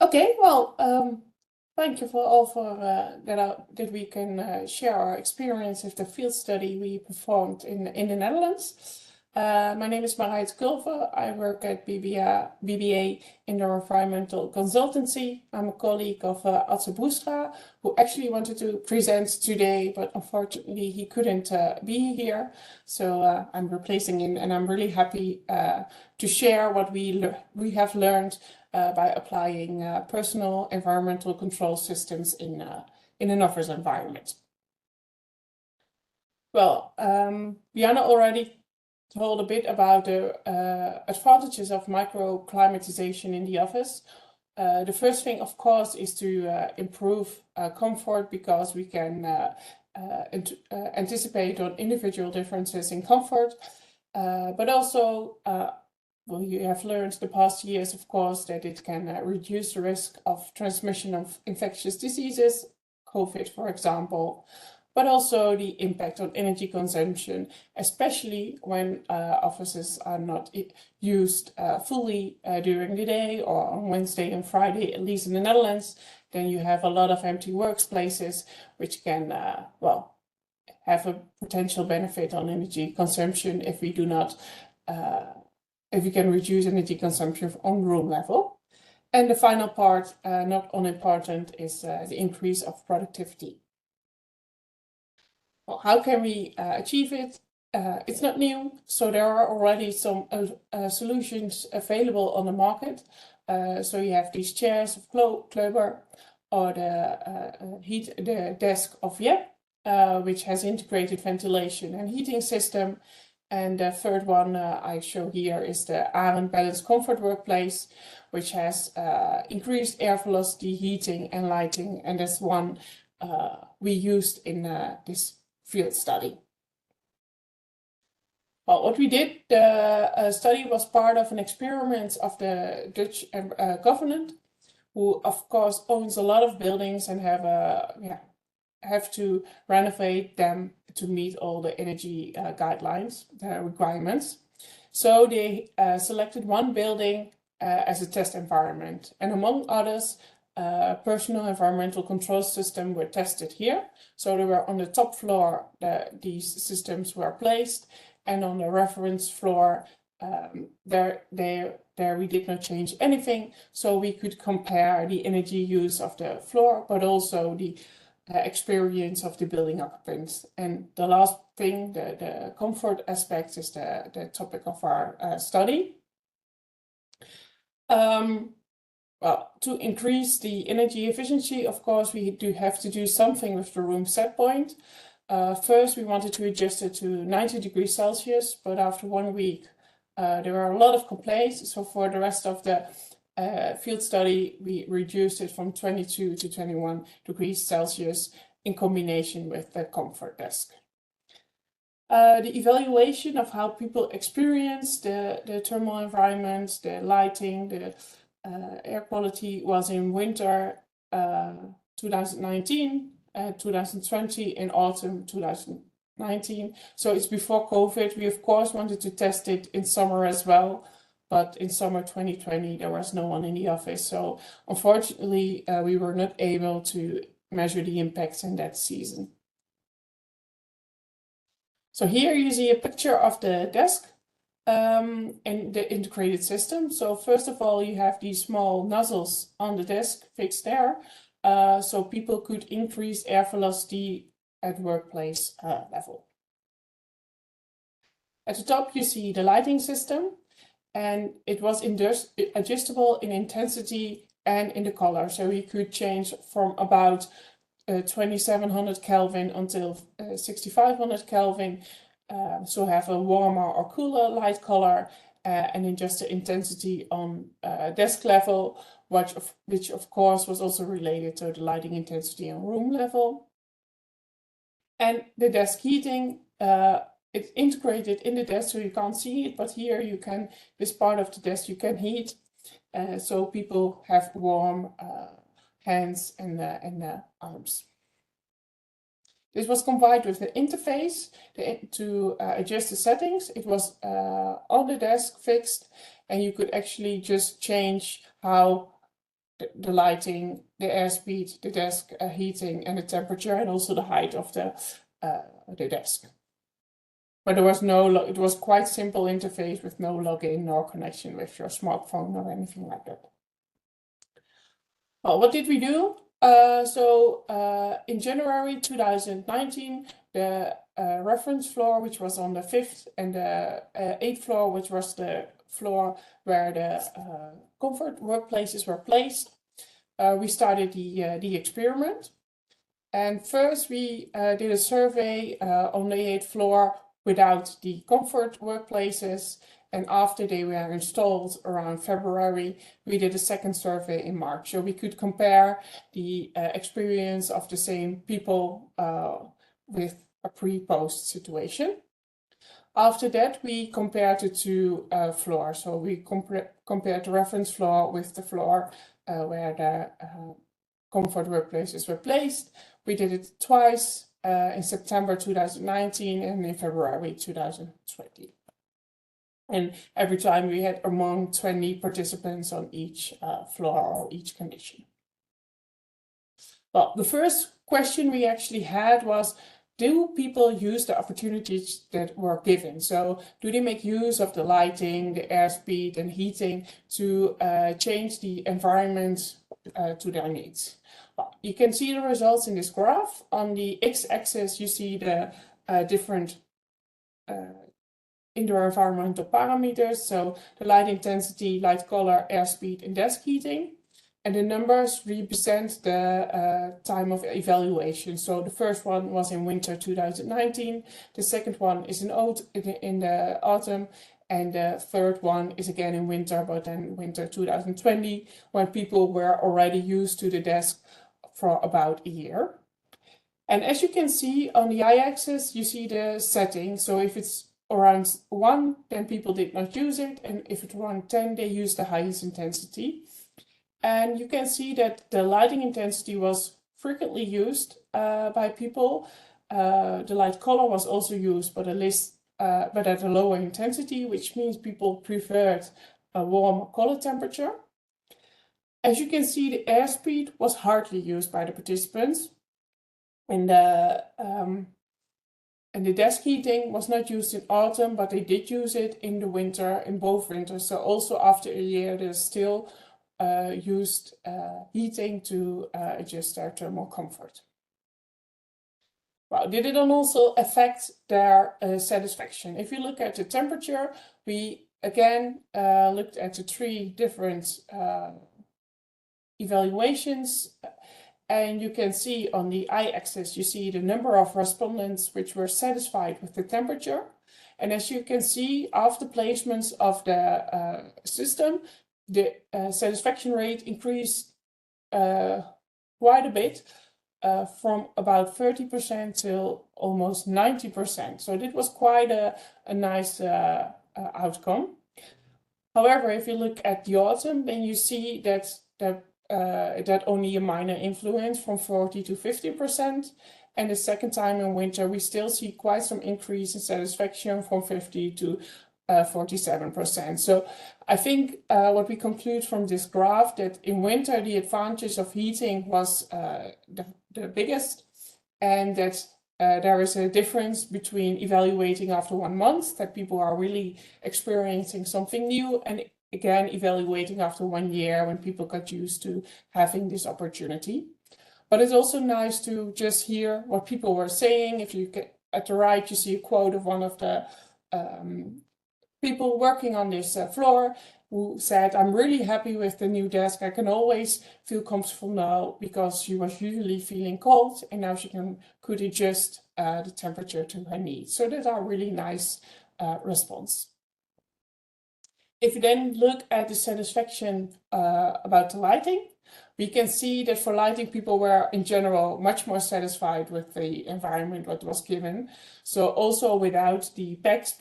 Okay, well, thank you for all for that we can share our experience with the field study we performed in the Netherlands. My name is Marije Kulve. I work at BBA in the environmental consultancy. I'm a colleague of Atze Boestra, who actually wanted to present today, but unfortunately he couldn't be here. So I'm replacing him, and I'm really happy to share what we have learned by applying personal environmental control systems in an office environment. Well, Bianna already told a bit about the advantages of microclimatization in the office. The first thing, of course, is to improve comfort, because we can anticipate on individual differences in comfort, but also well, you have learned the past years, of course, that it can reduce the risk of transmission of infectious diseases, COVID, for example, but also the impact on energy consumption, especially when offices are not used fully during the day or on Wednesday and Friday, at least in the Netherlands. Then you have a lot of empty workplaces, which can, well, have a potential benefit on energy consumption if we do not if we can reduce energy consumption on room level. And the final part, not unimportant, is the increase of productivity. Well, how can we achieve it? It's not new, so there are already some solutions available on the market. So you have these chairs of Kulve, or the desk of IEA-EBC, which has integrated ventilation and heating system. And the third one I show here is the AREN Balanced Comfort Workplace, which has increased air velocity, heating and lighting. And that's one we used in this field study. Well, what we did, the study was part of an experiment of the Dutch government, who of course owns a lot of buildings and have to renovate them to meet all the energy guidelines, requirements. So they selected one building as a test environment, and among others, personal environmental control systems were tested here. So they were on the top floor, these systems were placed, and on the reference floor, there we did not change anything, so we could compare the energy use of the floor, but also the experience of the building occupants. And the last thing, the comfort aspect, is the topic of our study. Well, to increase the energy efficiency, of course, we do have to do something with the room set point. First, we wanted to adjust it to 90 degrees Celsius, but after 1 week, there were a lot of complaints. So for the rest of the field study, we reduced it from 22 to 21 degrees Celsius in combination with the comfort desk. The evaluation of how people experience the thermal environment, the lighting, the air quality was in winter 2019, 2020, and autumn 2019. So it's before COVID. We of course wanted to test it in summer as well, but in summer 2020 there was no one in the office. So unfortunately we were not able to measure the impacts in that season. So here you see a picture of the desk and the integrated system. So first of all, you have these small nozzles on the desk fixed there, so people could increase air velocity at workplace level. At the top you see the lighting system, and it was adjustable in intensity and in the color. So we could change from about 2700 Kelvin until 6500 Kelvin. So have a warmer or cooler light color, and then just the intensity on desk level, which of course was also related to the lighting intensity on room level. And the desk heating, it's integrated in the desk, so you can't see it, but here you can, this part of the desk you can heat, so people have warm hands and arms. This was combined with the interface to adjust the settings. It was on the desk fixed, and you could actually just change how the lighting, the airspeed, the desk heating, and the temperature, and also the height of the desk. But there was it was quite simple interface with no login nor connection with your smartphone or anything like that. Well, what did we do? In January 2019, the reference floor, which was on the 5th, and the 8th floor, which was the floor where the comfort workplaces were placed, we started the experiment. And first we did a survey on the 8th floor without the comfort workplaces. And after they were installed around February, we did a second survey in March. So we could compare the experience of the same people with a pre-post situation. After that, we compared the two floors. So we compared the reference floor with the floor where the comfort workplaces were placed. We did it twice in September 2019 and in February 2020. And every time we had among 20 participants on each floor or each condition. Well, the first question we actually had was, do people use the opportunities that were given? So do they make use of the lighting, the airspeed and heating to change the environment to their needs? Well, you can see the results in this graph. On the x-axis, you see the different indoor environmental parameters, so the light intensity, light color, airspeed, and desk heating. And the numbers represent the time of evaluation. So the first one was in winter 2019, the second one is in the autumn, and the third one is again in winter, but then winter 2020, when people were already used to the desk for about a year. And as you can see on the y-axis, you see the setting. So if it's around 1, then people did not use it, and if it's around 10, they used the highest intensity. And you can see that the lighting intensity was frequently used by people. The light color was also used, but at a lower intensity, which means people preferred a warm color temperature. As you can see, the airspeed was hardly used by the participants, and the desk heating was not used in autumn, but they did use it in the winter, in both winters. So also after a year, there's still used heating to adjust their thermal comfort. Well, did it also affect their satisfaction? If you look at the temperature, we again looked at the 3 different evaluations. And you can see on the y-axis, you see the number of respondents which were satisfied with the temperature. And as you can see, after placements of the system, the satisfaction rate increased quite a bit, from about 30% till almost 90%. So that was quite a nice outcome. However, if you look at the autumn, then you see that only a minor influence from 40 to 50%. And the second time in winter, we still see quite some increase in satisfaction from 50 to 47%. So I think what we conclude from this graph, that in winter, the advantage of heating was the biggest, and that there is a difference between evaluating after 1 month, that people are really experiencing something new, and again, evaluating after 1 year when people got used to having this opportunity. But it's also nice to just hear what people were saying. If you get at the right, you see a quote of one of the people working on this floor, who said, "I'm really happy with the new desk. I can always feel comfortable now, because she was usually feeling cold, and now she could adjust the temperature to her needs." So that's a really nice response. If you then look at the satisfaction about the lighting, we can see that for lighting, people were in general much more satisfied with the environment what was given. So also without the PECS,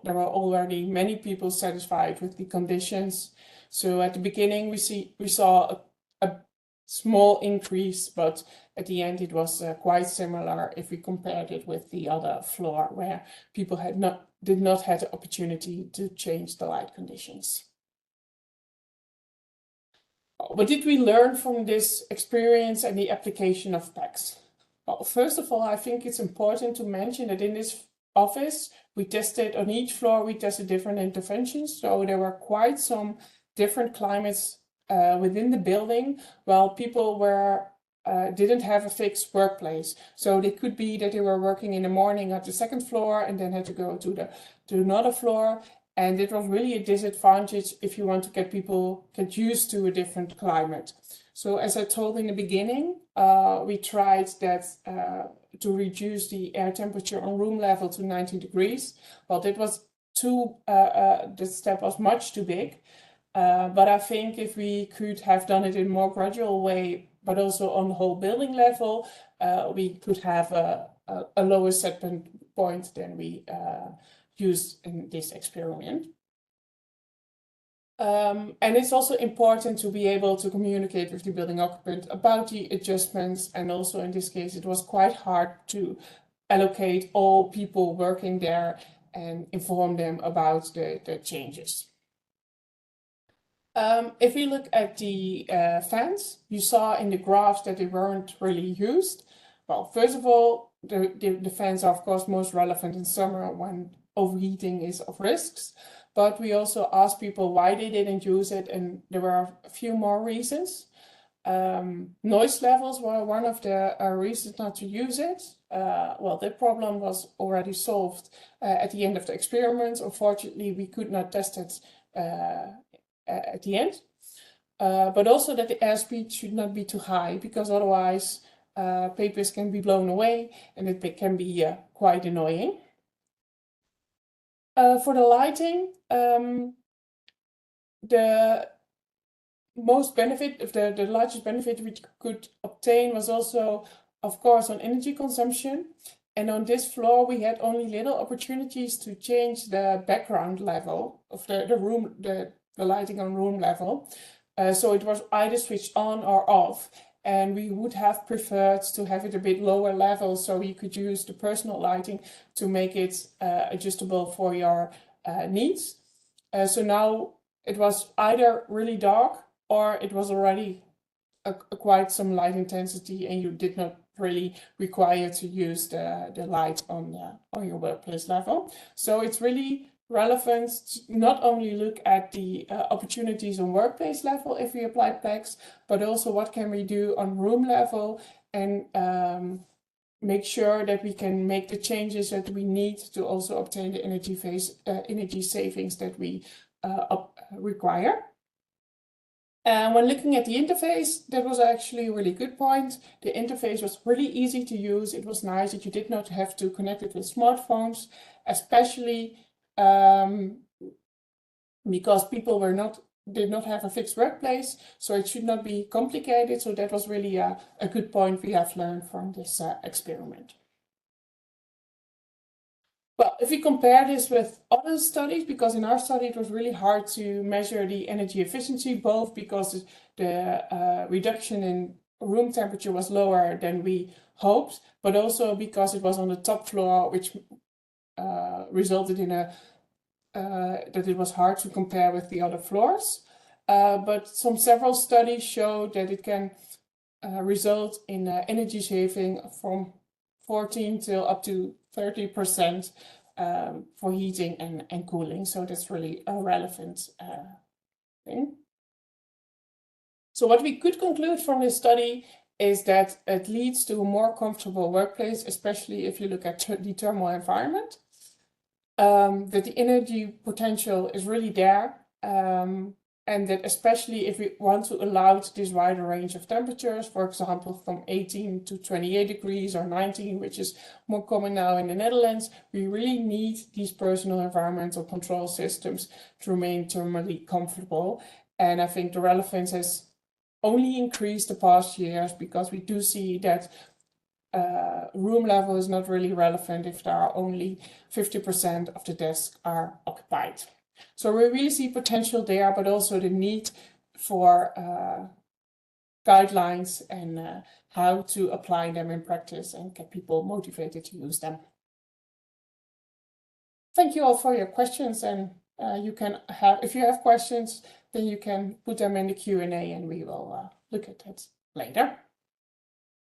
there were already many people satisfied with the conditions. So at the beginning, we saw a small increase, but at the end it was quite similar if we compared it with the other floor, where people did not have the opportunity to change the light conditions. What did we learn from this experience and the application of PECS? Well, first of all, I think it's important to mention that in this office, we tested on each floor, we tested different interventions. So there were quite some different climates within the building, while people didn't have a fixed workplace. So it could be that they were working in the morning at the second floor and then had to go to another floor. And it was really a disadvantage if you want to get used to a different climate. So as I told in the beginning, we tried that to reduce the air temperature on room level to 19 degrees. Well, that was the step was much too big. But I think if we could have done it in a more gradual way, but also on the whole building level, we could have a lower set point than we used in this experiment. And it's also important to be able to communicate with the building occupant about the adjustments. And also in this case, it was quite hard to allocate all people working there and inform them about the changes. If we look at the fans, you saw in the graphs that they weren't really used. Well, first of all, the fans are of course most relevant in summer when overheating is of risks. But we also asked people why they didn't use it, and there were a few more reasons. Noise levels were one of the reasons not to use it. Well, that problem was already solved at the end of the experiment. Unfortunately, we could not test it at the end. But also that the airspeed should not be too high, because otherwise papers can be blown away and it can be quite annoying. For the lighting, the most benefit, the largest benefit we could obtain was also, of course, on energy consumption. And on this floor, we had only little opportunities to change the background level of the lighting on room level. So it was either switched on or off. And we would have preferred to have it a bit lower level, so you could use the personal lighting to make it adjustable for your needs. So now it was either really dark or it was already quite some light intensity, and you did not really require to use the light on your workplace level. So it's really relevant to not only look at the opportunities on workplace level if we apply PECS, but also what can we do on room level, and make sure that we can make the changes that we need to also obtain the energy savings that we require. And when looking at the interface, that was actually a really good point. The interface was really easy to use. It was nice that you did not have to connect it with smartphones, especially because people did not have a fixed workplace, so it should not be complicated. So that was really a good point we have learned from this experiment. Well, if we compare this with other studies, because in our study it was really hard to measure the energy efficiency, both because the reduction in room temperature was lower than we hoped, but also because it was on the top floor, which resulted in that it was hard to compare with the other floors. But several studies show that it can result in energy saving from 14 till up to 30% for heating and cooling. So that's really a relevant thing. So what we could conclude from this study is that it leads to a more comfortable workplace, especially if you look at the thermal environment. That the energy potential is really there, and that especially if we want to allow this wider range of temperatures, for example, from 18 to 28 degrees or 19, which is more common now in the Netherlands, we really need these personal environmental control systems to remain thermally comfortable. And I think the relevance has only increased the past years, because we do see that room level is not really relevant if there are only 50% of the desks are occupied. So we really see potential there, but also the need for guidelines and how to apply them in practice and get people motivated to use them. Thank you all for your questions, and you can have, if you have questions, then you can put them in the Q&A and we will look at it later.